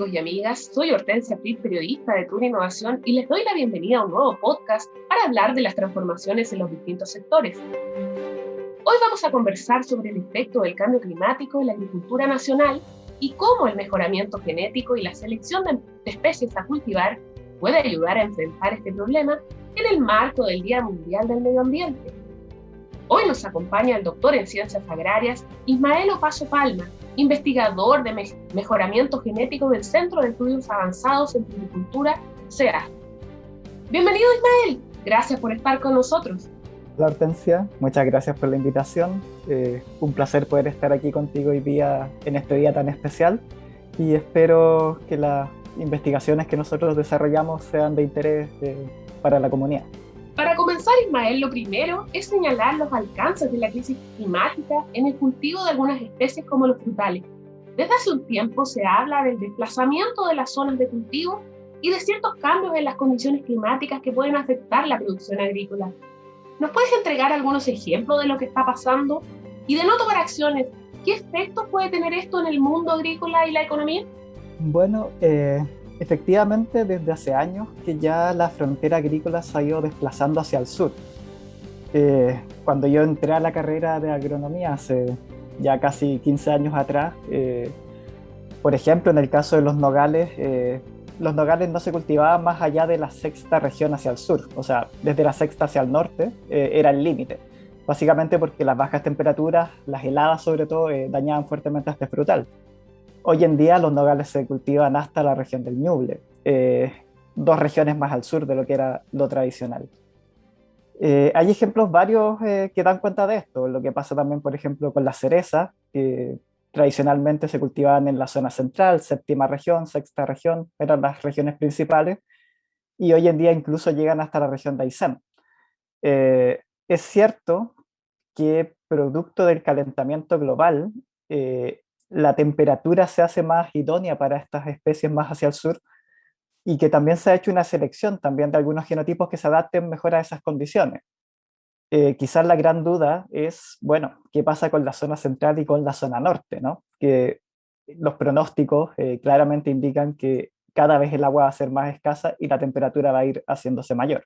amigos y amigas, soy Hortensia Prit, periodista de Tuna Innovación, y les doy la bienvenida a un nuevo podcast para hablar de las transformaciones en los distintos sectores. Hoy vamos a conversar sobre el efecto del cambio climático en la agricultura nacional y cómo el mejoramiento genético y la selección de especies a cultivar puede ayudar a enfrentar este problema en el marco del Día Mundial del Medio Ambiente. Hoy nos acompaña el doctor en Ciencias Agrarias, Ismael Opazo Palma, investigador de mejoramiento genético del Centro de Estudios Avanzados en Agricultura, CEA. Bienvenido, Ismael. Gracias por estar con nosotros. Hola Hortensia, muchas gracias por la invitación. Un placer poder estar aquí contigo hoy día, en este día tan especial, y espero que las investigaciones que nosotros desarrollamos sean de interés para la comunidad. Para comenzar, Ismael, lo primero es señalar los alcances de la crisis climática en el cultivo de algunas especies como los frutales. Desde hace un tiempo se habla del desplazamiento de las zonas de cultivo y de ciertos cambios en las condiciones climáticas que pueden afectar la producción agrícola. ¿Nos puedes entregar algunos ejemplos de lo que está pasando? Y de no tomar acciones, ¿qué efectos puede tener esto en el mundo agrícola y la economía? Bueno, efectivamente, desde hace años que ya la frontera agrícola se ha ido desplazando hacia el sur. Cuando yo entré a la carrera de agronomía hace ya casi 15 años atrás, por ejemplo, en el caso de los nogales no se cultivaban más allá de la sexta región hacia el sur, o sea, desde la sexta hacia el norte era el límite, básicamente porque las bajas temperaturas, las heladas sobre todo, dañaban fuertemente a este frutal. Hoy en día los nogales se cultivan hasta la región del Ñuble, 2 regiones más al sur de lo que era lo tradicional. Hay ejemplos varios que dan cuenta de esto, lo que pasa también, por ejemplo, con las cerezas, que tradicionalmente se cultivaban en la zona central, séptima región, sexta región, eran las regiones principales, y hoy en día incluso llegan hasta la región de Aysén. Es cierto que producto del calentamiento global, la temperatura se hace más idónea para estas especies más hacia el sur, y que también se ha hecho una selección también de algunos genotipos que se adapten mejor a esas condiciones. Quizás la gran duda es, bueno, ¿qué pasa con la zona central y con la zona norte, ¿no? Que los pronósticos claramente indican que cada vez el agua va a ser más escasa y la temperatura va a ir haciéndose mayor.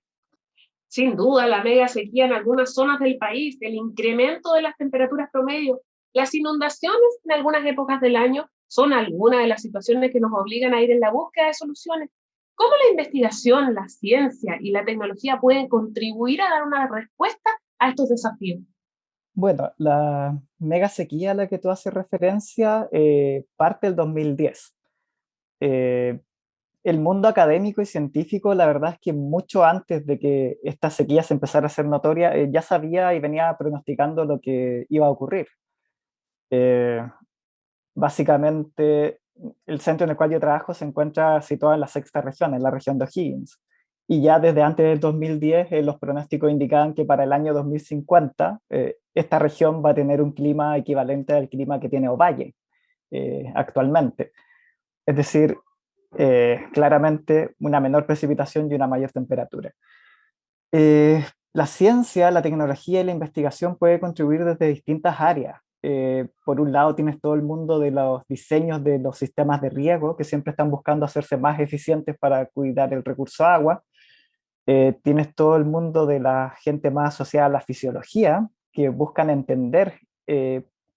Sin duda, la mega sequía en algunas zonas del país, el incremento de las temperaturas promedio, las inundaciones en algunas épocas del año son algunas de las situaciones que nos obligan a ir en la búsqueda de soluciones. ¿Cómo la investigación, la ciencia y la tecnología pueden contribuir a dar una respuesta a estos desafíos? Bueno, la mega sequía a la que tú haces referencia parte del 2010. Eh, el mundo académico y científico, la verdad es que mucho antes de que esta sequía se empezara a hacer notoria, ya sabía y venía pronosticando lo que iba a ocurrir. Eh, Básicamente, el centro en el cual yo trabajo se encuentra situado en la sexta región, en la región de O'Higgins. Y ya desde antes del 2010, los pronósticos indicaban que para el año 2050 esta región va a tener un clima equivalente al clima que tiene Ovalle actualmente. Es decir, claramente una menor precipitación y una mayor temperatura. La ciencia, la tecnología y la investigación puede contribuir desde distintas áreas. Por un lado tienes todo el mundo de los diseños de los sistemas de riego que siempre están buscando hacerse más eficientes para cuidar el recurso agua. Tienes todo el mundo de la gente más asociada a la fisiología que buscan entender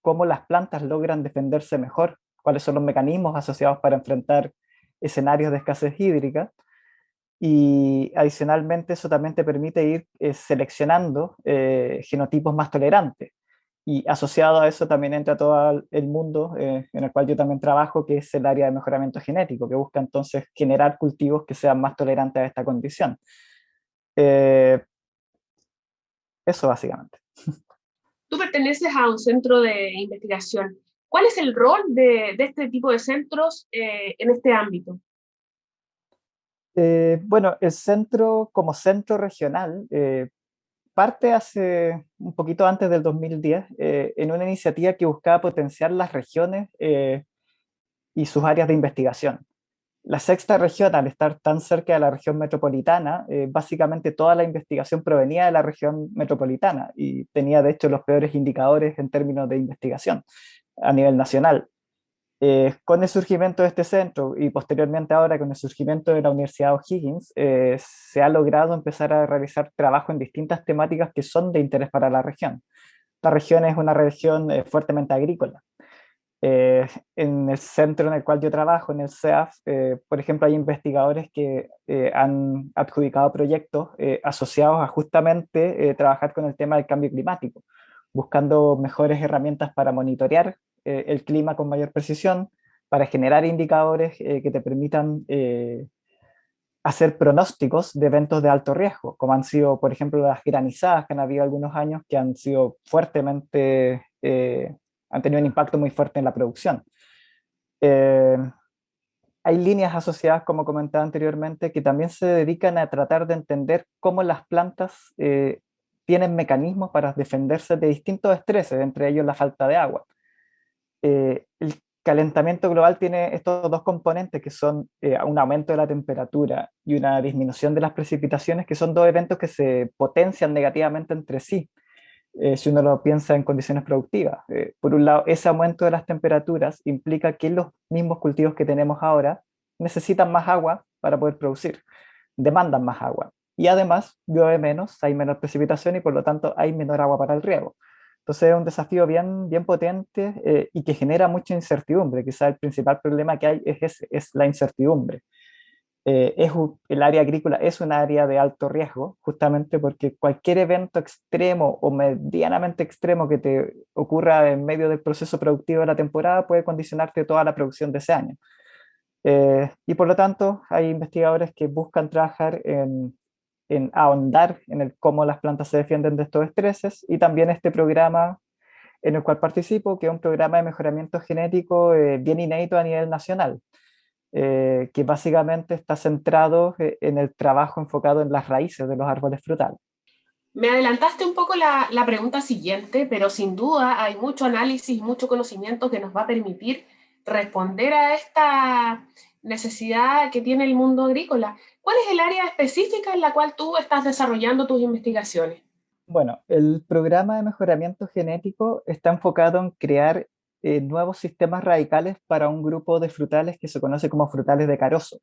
cómo las plantas logran defenderse mejor, cuáles son los mecanismos asociados para enfrentar escenarios de escasez hídrica. Y adicionalmente eso también te permite ir seleccionando genotipos más tolerantes. Y asociado a eso también entra todo el mundo en el cual yo también trabajo, que es el área de mejoramiento genético, que busca entonces generar cultivos que sean más tolerantes a esta condición. Eh, Eso básicamente. Tú perteneces a un centro de investigación. ¿Cuál es el rol de este tipo de centros en este ámbito? Bueno, el centro como centro regional parte hace un poquito antes del 2010 en una iniciativa que buscaba potenciar las regiones y sus áreas de investigación. La sexta región, al estar tan cerca de la región metropolitana, básicamente toda la investigación provenía de la región metropolitana y tenía de hecho los peores indicadores en términos de investigación a nivel nacional. Con el surgimiento de este centro y posteriormente ahora con el surgimiento de la Universidad O'Higgins, se ha logrado empezar a realizar trabajo en distintas temáticas que son de interés para la región. La región es una región fuertemente agrícola. En el centro en el cual yo trabajo, en el CEAF, por ejemplo, hay investigadores que han adjudicado proyectos asociados a justamente trabajar con el tema del cambio climático, buscando mejores herramientas para monitorear el clima con mayor precisión, para generar indicadores que te permitan hacer pronósticos de eventos de alto riesgo, como han sido, por ejemplo, las granizadas que han habido algunos años que han sido fuertemente, han tenido un impacto muy fuerte en la producción. Eh, Hay líneas asociadas, como comentaba anteriormente, que también se dedican a tratar de entender cómo las plantas tienen mecanismos para defenderse de distintos estreses, entre ellos la falta de agua. El calentamiento global tiene estos dos componentes que son un aumento de la temperatura y una disminución de las precipitaciones, que son dos eventos que se potencian negativamente entre sí, si uno lo piensa en condiciones productivas. Por un lado, ese aumento de las temperaturas implica que los mismos cultivos que tenemos ahora necesitan más agua para poder producir, demandan más agua. Y además, llueve menos, hay menor precipitación y por lo tanto hay menor agua para el riego. Entonces es un desafío bien, bien potente y que genera mucha incertidumbre. Quizá el principal problema que hay es la incertidumbre. El área agrícola es un área de alto riesgo, justamente porque cualquier evento extremo o medianamente extremo que te ocurra en medio del proceso productivo de la temporada puede condicionarte toda la producción de ese año. Y por lo tanto, hay investigadores que buscan trabajar en ahondar en el cómo las plantas se defienden de estos estreses y también este programa en el cual participo, que es un programa de mejoramiento genético bien inédito a nivel nacional, que básicamente está centrado en el trabajo enfocado en las raíces de los árboles frutales. Me adelantaste un poco la pregunta siguiente, pero sin duda hay mucho análisis, mucho conocimiento que nos va a permitir responder a esta necesidad que tiene el mundo agrícola. ¿Cuál es el área específica en la cual tú estás desarrollando tus investigaciones? Bueno, el programa de mejoramiento genético está enfocado en crear nuevos sistemas radicales para un grupo de frutales que se conoce como frutales de carozo.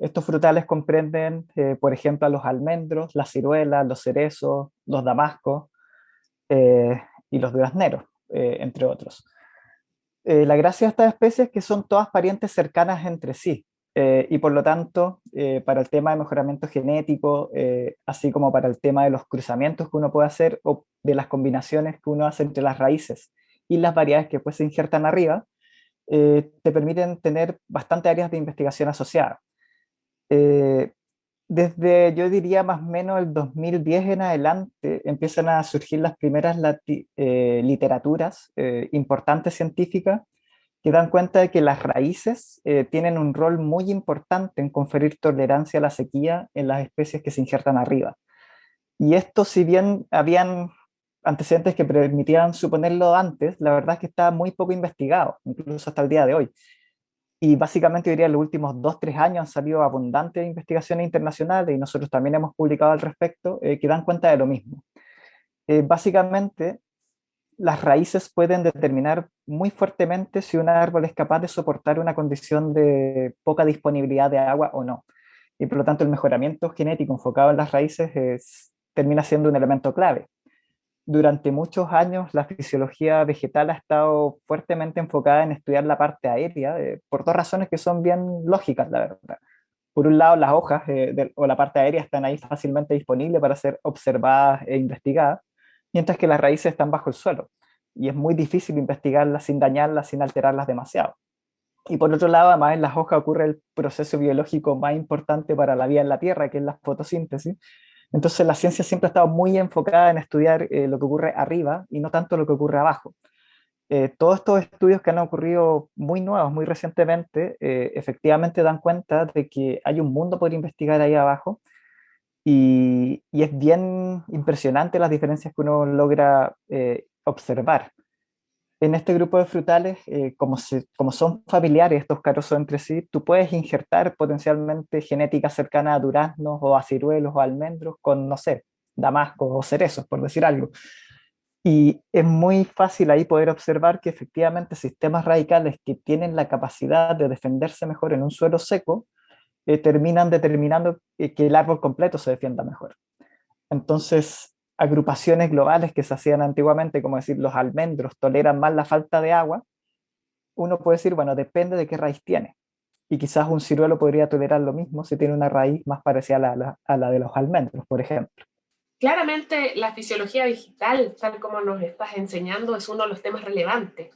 Estos frutales comprenden, por ejemplo, a los almendros, las ciruelas, los cerezos, los damascos eh, y los durazneros, entre otros. La gracia de estas especies es que son todas parientes cercanas entre sí, y por lo tanto, para el tema de mejoramiento genético, así como para el tema de los cruzamientos que uno puede hacer o de las combinaciones que uno hace entre las raíces y las variedades que después se injertan arriba, te permiten tener bastante áreas de investigación asociadas. Eh, Desde, yo diría, más o menos el 2010 en adelante, empiezan a surgir las primeras literaturas importantes científicas que dan cuenta de que las raíces tienen un rol muy importante en conferir tolerancia a la sequía en las especies que se injertan arriba. Y esto, si bien habían antecedentes que permitían suponerlo antes, la verdad es que está muy poco investigado, incluso hasta el día de hoy. Y básicamente, yo diría, en los últimos 2, 3 años han salido abundantes investigaciones internacionales y nosotros también hemos publicado al respecto que dan cuenta de lo mismo. Básicamente, las raíces pueden determinar muy fuertemente si un árbol es capaz de soportar una condición de poca disponibilidad de agua o no. Y por lo tanto, el mejoramiento genético enfocado en las raíces termina siendo un elemento clave. Durante muchos años, la fisiología vegetal ha estado fuertemente enfocada en estudiar la parte aérea, por dos razones que son bien lógicas, la verdad. Por un lado, las hojas o la parte aérea están ahí fácilmente disponibles para ser observadas e investigadas, mientras que las raíces están bajo el suelo y es muy difícil investigarlas sin dañarlas, sin alterarlas demasiado. Y por otro lado, además en las hojas ocurre el proceso biológico más importante para la vida en la Tierra, que es la fotosíntesis. Entonces la ciencia siempre ha estado muy enfocada en estudiar lo que ocurre arriba y no tanto lo que ocurre abajo. Todos estos estudios que han ocurrido muy nuevos, muy recientemente, efectivamente dan cuenta de que hay un mundo por investigar ahí abajo y es bien impresionante las diferencias que uno logra observar. En este grupo de frutales, como son familiares estos carozos entre sí, tú puedes injertar potencialmente genética cercana a duraznos o a ciruelos o almendros con, no sé, damascos o cerezos, por decir algo. Y es muy fácil ahí poder observar que efectivamente sistemas radicales que tienen la capacidad de defenderse mejor en un suelo seco terminan determinando que el árbol completo se defienda mejor. Entonces, agrupaciones globales que se hacían antiguamente, como decir los almendros, toleran más la falta de agua, uno puede decir, bueno, depende de qué raíz tiene. Y quizás un ciruelo podría tolerar lo mismo si tiene una raíz más parecida a la de los almendros, por ejemplo. Claramente, la fisiología vegetal, tal como nos estás enseñando, es uno de los temas relevantes.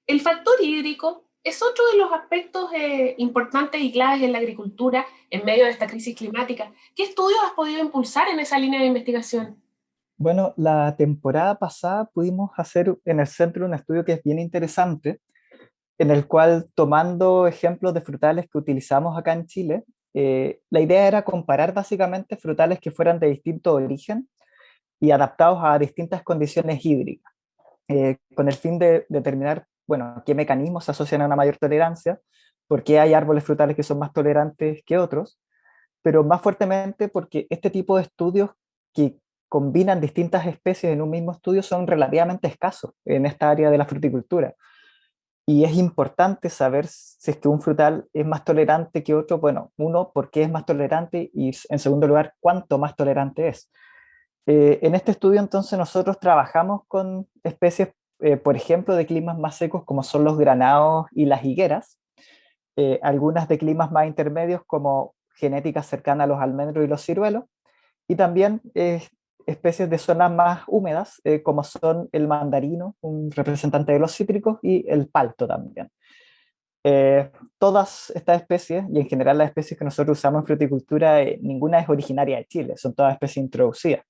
El factor hídrico es otro de los aspectos importantes y claves en la agricultura en medio de esta crisis climática. ¿Qué estudios has podido impulsar en esa línea de investigación? Bueno, la temporada pasada pudimos hacer en el centro un estudio que es bien interesante, en el cual tomando ejemplos de frutales que utilizamos acá en Chile, la idea era comparar básicamente frutales que fueran de distinto origen y adaptados a distintas condiciones hídricas, con el fin de determinar, bueno, qué mecanismos se asocian a una mayor tolerancia, por qué hay árboles frutales que son más tolerantes que otros, pero más fuertemente porque este tipo de estudios que combinan distintas especies en un mismo estudio son relativamente escasos en esta área de la fruticultura. Y es importante saber si es que un frutal es más tolerante que otro. Bueno, uno, por qué es más tolerante y en segundo lugar, cuánto más tolerante es. En este estudio entonces nosotros trabajamos con especies, por ejemplo, de climas más secos como son los granados y las higueras, algunas de climas más intermedios como genéticas cercanas a los almendros y los ciruelos, y también especies de zonas más húmedas como son el mandarino, un representante de los cítricos, y el palto también. Todas estas especies, y en general las especies que nosotros usamos en fruticultura, ninguna es originaria de Chile, son todas especies introducidas.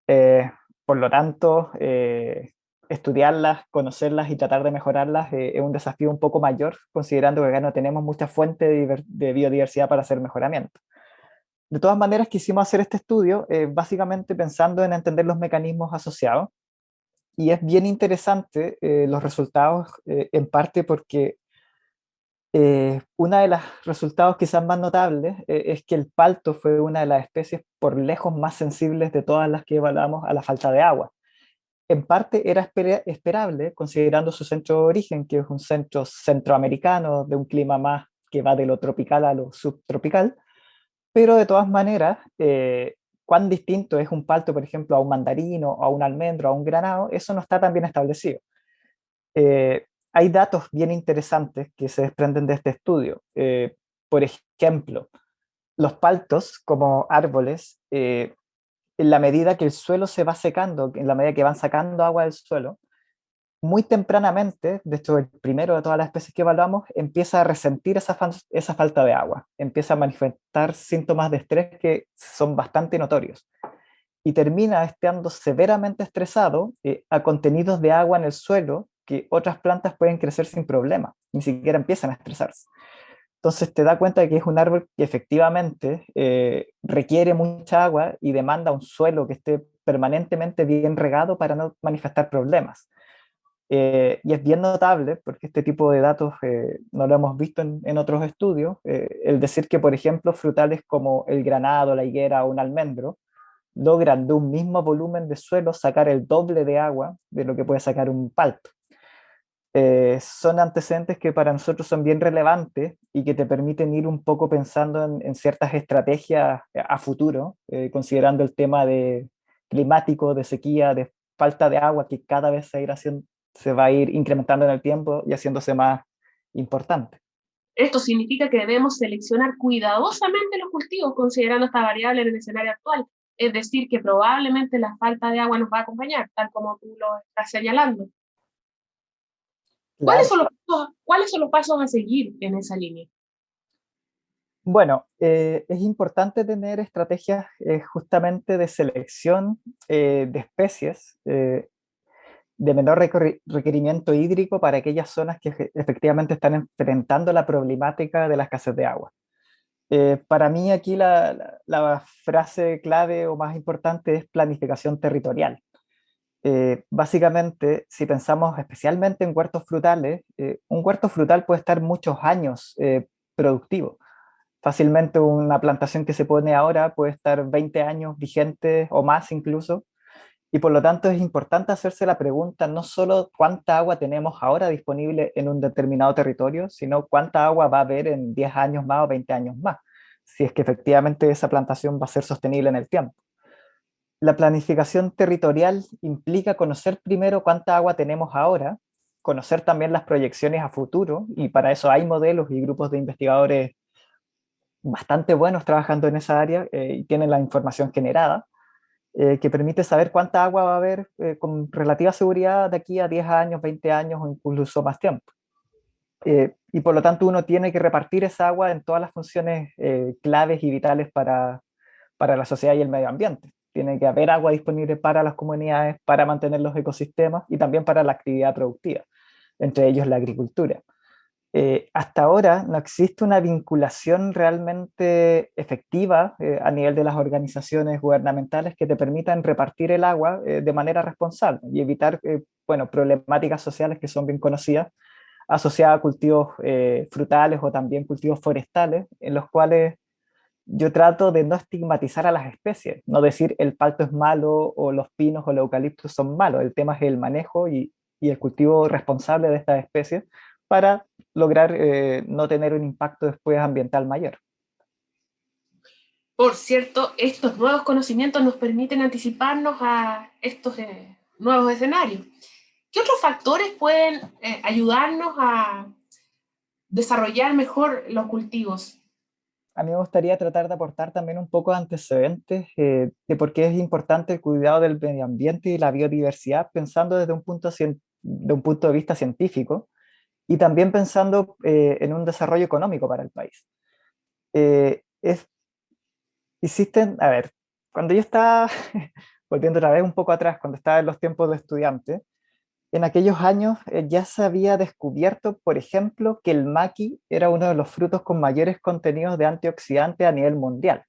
Eh, por lo tanto, estudiarlas, conocerlas y tratar de mejorarlas es un desafío un poco mayor, considerando que acá no tenemos mucha fuente de biodiversidad para hacer mejoramiento. De todas maneras, quisimos hacer este estudio básicamente pensando en entender los mecanismos asociados, y es bien interesante los resultados, en parte porque uno de los resultados quizás más notables es que el palto fue una de las especies por lejos más sensibles de todas las que evaluamos a la falta de agua. En parte era esperable, considerando su centro de origen, que es un centro centroamericano, de un clima más que va de lo tropical a lo subtropical, pero de todas maneras, cuán distinto es un palto, por ejemplo, a un mandarino, a un almendro, a un granado, eso no está tan bien establecido. Hay datos bien interesantes que se desprenden de este estudio. Por ejemplo, los paltos como árboles, en la medida que el suelo se va secando, en la medida que van sacando agua del suelo, muy tempranamente, de hecho el primero de todas las especies que evaluamos, empieza a resentir esa falta de agua, empieza a manifestar síntomas de estrés que son bastante notorios y termina estando severamente estresado a contenidos de agua en el suelo que otras plantas pueden crecer sin problema, ni siquiera empiezan a estresarse. Entonces te da cuenta de que es un árbol que efectivamente requiere mucha agua y demanda un suelo que esté permanentemente bien regado para no manifestar problemas. Y es bien notable, porque este tipo de datos no lo hemos visto en otros estudios, el decir que, por ejemplo, frutales como el granado, la higuera o un almendro logran de un mismo volumen de suelo sacar el doble de agua de lo que puede sacar un palto. Son antecedentes que para nosotros son bien relevantes y que te permiten ir un poco pensando en ciertas estrategias a futuro, considerando el tema de climático, de sequía, de falta de agua que cada vez se va a ir incrementando en el tiempo y haciéndose más importante. Esto significa que debemos seleccionar cuidadosamente los cultivos considerando esta variable en el escenario actual, es decir, que probablemente la falta de agua nos va a acompañar, tal como tú lo estás señalando. Claro. ¿Cuáles son los pasos a seguir en esa línea? Bueno, es importante tener estrategias justamente de selección de especies de menor requerimiento hídrico para aquellas zonas que efectivamente están enfrentando la problemática de la escasez de agua. Para mí aquí la frase clave o más importante es planificación territorial. Básicamente, si pensamos especialmente en huertos frutales, un huerto frutal puede estar muchos años productivo. Fácilmente una plantación que se pone ahora puede estar 20 años vigente o más incluso, Y por lo tanto es importante hacerse la pregunta no solo cuánta agua tenemos ahora disponible en un determinado territorio, sino cuánta agua va a haber en 10 años más o 20 años más, si es que efectivamente esa plantación va a ser sostenible en el tiempo. La planificación territorial implica conocer primero cuánta agua tenemos ahora, conocer también las proyecciones a futuro, y para eso hay modelos y grupos de investigadores bastante buenos trabajando en esa área y tienen la información generada, que permite saber cuánta agua va a haber con relativa seguridad de aquí a 10 años, 20 años o incluso más tiempo. Y por lo tanto uno tiene que repartir esa agua en todas las funciones claves y vitales para la sociedad y el medio ambiente. Tiene que haber agua disponible para las comunidades, para mantener los ecosistemas y también para la actividad productiva, entre ellos la agricultura. Hasta ahora no existe una vinculación realmente efectiva a nivel de las organizaciones gubernamentales que te permitan repartir el agua de manera responsable y evitar bueno, problemáticas sociales que son bien conocidas asociadas a cultivos frutales o también cultivos forestales, en los cuales yo trato de no estigmatizar a las especies, no decir el palto es malo o los pinos o los eucaliptos son malos. El tema es el manejo y el cultivo responsable de estas especies para lograr no tener un impacto después ambiental mayor. Por cierto, estos nuevos conocimientos nos permiten anticiparnos a estos nuevos escenarios. ¿Qué otros factores pueden ayudarnos a desarrollar mejor los cultivos? A mí me gustaría tratar de aportar también un poco de antecedentes de por qué es importante el cuidado del medio ambiente y la biodiversidad, pensando desde de un punto de vista científico y también pensando en un desarrollo económico para el país. Es Existen, a ver, cuando yo estaba, volviendo otra vez un poco atrás, cuando estaba en los tiempos de estudiante, en aquellos años ya se había descubierto, por ejemplo, que el maqui era uno de los frutos con mayores contenidos de antioxidantes a nivel mundial.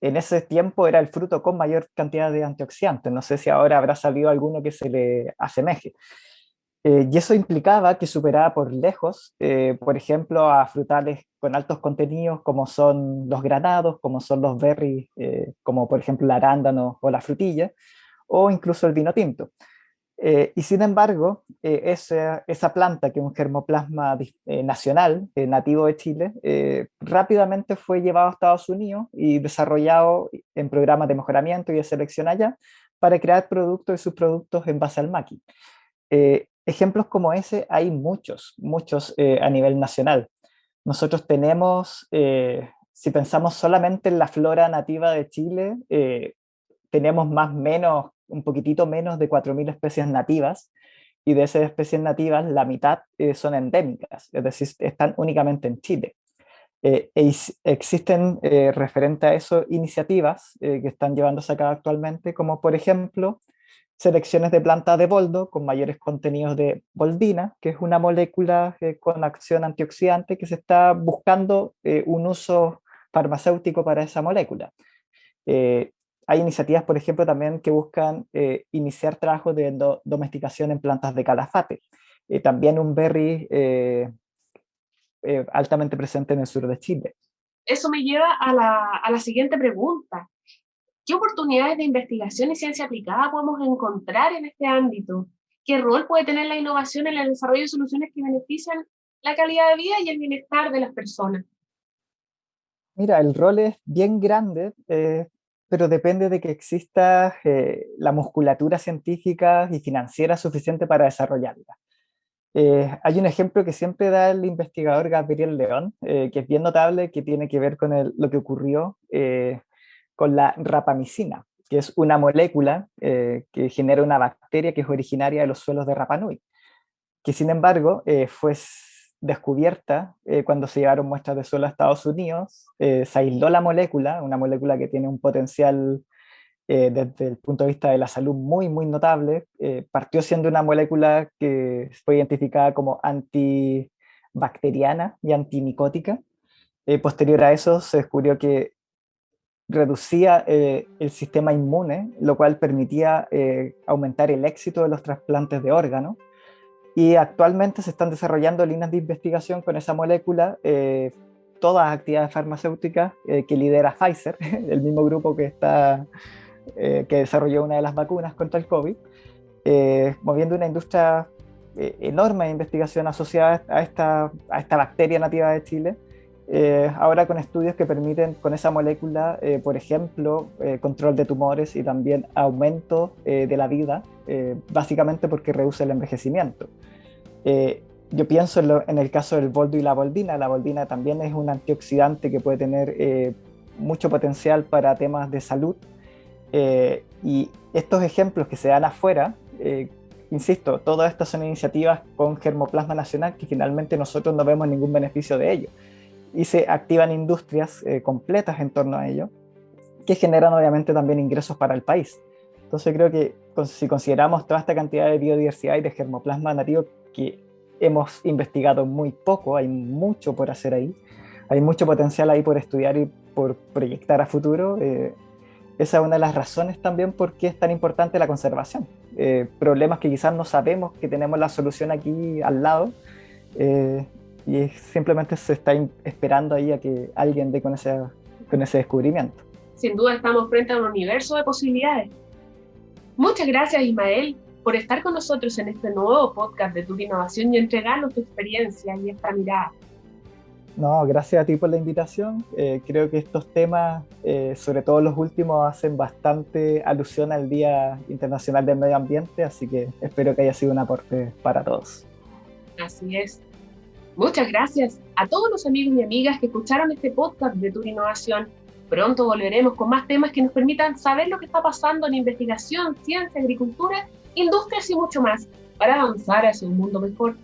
En ese tiempo era el fruto con mayor cantidad de antioxidantes. No sé si ahora habrá salido alguno que se le asemeje. Y eso implicaba que superaba por lejos, por ejemplo, a frutales con altos contenidos como son los granados, como son los berries, como por ejemplo el arándano o la frutilla, o incluso el vino tinto. Y sin embargo, esa planta, que es un germoplasma nacional, nativo de Chile, rápidamente fue llevado a Estados Unidos y desarrollado en programas de mejoramiento y de selección allá para crear productos y subproductos en base al maqui. Ejemplos como ese hay muchos, muchos a nivel nacional. Nosotros tenemos, si pensamos solamente en la flora nativa de Chile, tenemos más o menos, un poquitito menos de 4.000 especies nativas, y de esas especies nativas la mitad son endémicas, es decir, están únicamente en Chile. Existen, referente a eso, iniciativas que están llevándose a cabo actualmente, como por ejemplo selecciones de plantas de boldo con mayores contenidos de boldina, que es una molécula con acción antioxidante que se está buscando un uso farmacéutico para esa molécula. Eh, Hay iniciativas, por ejemplo, también que buscan iniciar trabajos de domesticación en plantas de calafate. También un berry altamente presente en el sur de Chile. Eso me lleva a la siguiente pregunta. ¿Qué oportunidades de investigación y ciencia aplicada podemos encontrar en este ámbito? ¿Qué rol puede tener la innovación en el desarrollo de soluciones que benefician la calidad de vida y el bienestar de las personas? Mira, el rol es bien grande, pero depende de que exista la musculatura científica y financiera suficiente para desarrollarla. Hay un ejemplo que siempre da el investigador Gabriel León, que es bien notable, que tiene que ver con lo que ocurrió con la rapamicina, que es una molécula que genera una bacteria que es originaria de los suelos de Rapa Nui, que sin embargo fue descubierta cuando se llevaron muestras de suelo a Estados Unidos. Se aisló la molécula, una molécula que tiene un potencial desde el punto de vista de la salud muy, muy notable. Partió siendo una molécula que fue identificada como antibacteriana y antimicótica. Posterior a eso se descubrió que reducía el sistema inmune, lo cual permitía aumentar el éxito de los trasplantes de órganos. Y actualmente se están desarrollando líneas de investigación con esa molécula, todas actividades farmacéuticas que lidera Pfizer, el mismo grupo que está que desarrolló una de las vacunas contra el COVID, moviendo una industria enorme de investigación asociada a esta bacteria nativa de Chile, ahora con estudios que permiten con esa molécula, por ejemplo, control de tumores y también aumento de la vida, básicamente porque reduce el envejecimiento. Yo pienso en el caso del boldo y la boldina. La boldina también es un antioxidante que puede tener mucho potencial para temas de salud. Y estos ejemplos que se dan afuera, insisto, todas estas son iniciativas con germoplasma nacional que finalmente nosotros no vemos ningún beneficio de ello. Y se activan industrias completas en torno a ello, que generan obviamente también ingresos para el país. Entonces creo que si consideramos toda esta cantidad de biodiversidad y de germoplasma nativo que hemos investigado muy poco, hay mucho por hacer ahí, hay mucho potencial ahí por estudiar y por proyectar a futuro. Esa es una de las razones también por qué es tan importante la conservación. Problemas que quizás no sabemos que tenemos la solución aquí al lado, y simplemente se está esperando ahí a que alguien dé con ese descubrimiento. Sin duda estamos frente a un universo de posibilidades. Muchas gracias, Ismael, por estar con nosotros en este nuevo podcast de Turi Innovación y entregarnos tu experiencia y esta mirada. No, gracias a ti por la invitación. Creo que estos temas, sobre todo los últimos, hacen bastante alusión al Día Internacional del Medio Ambiente, así que espero que haya sido un aporte para todos. Así es. Muchas gracias a todos los amigos y amigas que escucharon este podcast de Turi Innovación. Pronto volveremos con más temas que nos permitan saber lo que está pasando en investigación, ciencia, agricultura, industrias y mucho más para avanzar hacia un mundo mejor.